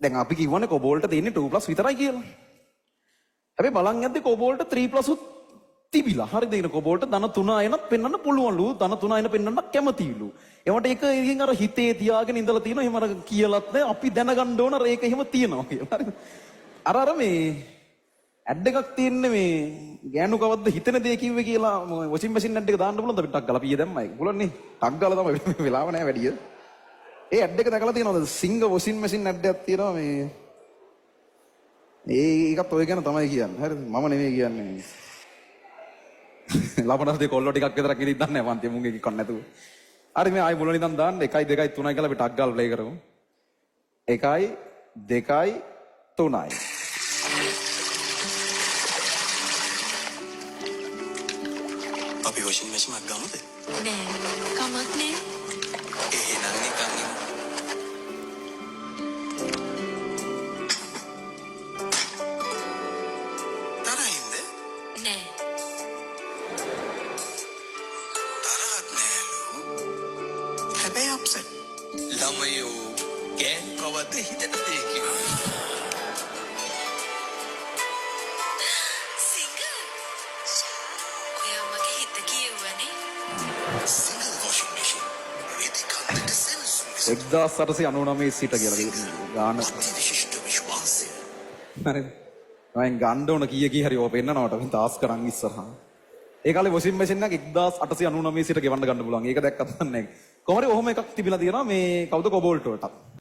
දැන් අපි කිව්වනේ කොබෝල්ට තියෙන්නේ 2+ විතරයි කියලා. හැබැයි බලන් යද්දි කොබෝල්ට 3+ උත් තිබිලා. හරිද? ඉතින් කොබෝල්ට ධන 3 එනත් පෙන්වන්න පුළුවන්ලු. ධන 3 එන පෙන්වන්න කැමතිලු. ඒවට ඒක ඉතින් අර හිතේ තියාගෙන ඉඳලා තියෙනවා. එහෙම අර කියලාත් නෑ. අපි දැනගන්න ඕන අර ඒක එහෙම තියෙනවා කියලා. හරිද? අර මේ ඇඩ් එකක් තියෙන්නේ මේ ගෑනු කවද්ද හිතෙන දේ කිව්වේ කියලා වොෂින් මැෂින් ඇඩ් එක දාන්න පුළුවන්ද අපි ටක් ගාලා පීය දැම්මයි. පුළුවන් නේ. ටක් ගාලා තමයි වෙලාව නෑ වැඩිය. ඒ ඇඩ් එක දැකලා තියෙනවද? සිංග වොෂින් මැෂින් ඇඩ් එකක් තියෙනවා මේ. ඒකත් ඔය ගැන තමයි කියන්නේ. හරිද? මම නෙමෙයි කියන්නේ. ලබනස්දී කොල්ලෝ ටිකක් විතරක් ඉදින් දන්නේ නැහැ පන්ති මුංගේ කික්කන්න නැතුව. හරි මේ ආයි මුලින් ඉඳන් දාන්න 1 2 3 කියලා අපි ටක් ගාලා ප්ලේ කරමු. 1 2 3යි. අපි වොෂින් මැෂින් එකක් ගමුද? නෑ කමක් නෑ. එහෙනම් නිකන් ඉමු. තරහින්ද? නෑ. තරහක් නෑලු. හැබැයි අප්සෙට්. ළමයෝ ගෑන් කවද්ද හිතන දේ කිව්වා. සිංග. ඔයා මගේ හිත කියවනේ. Single washing machine. වේදිකාවට සෙන්සුම් 1899 සිට කියලා ගාන. විශිෂ්ට විශ්වාසය. හරිද? මම ගන්න ඕන කීය හරි ඕක පෙන්නනවට අපි තාස් කරන් ඉස්සරහා. ඒ කාලේ වොෂින් මැෂින් එක 1899 සිට ගෙවන්න ගන්න පුළුවන්. ඒක දැක්කත් නැහැ. කොහොමද ඔහොම එකක් තිබිලා තියෙනවා මේ කවුද කොබෝල්ට් වලට.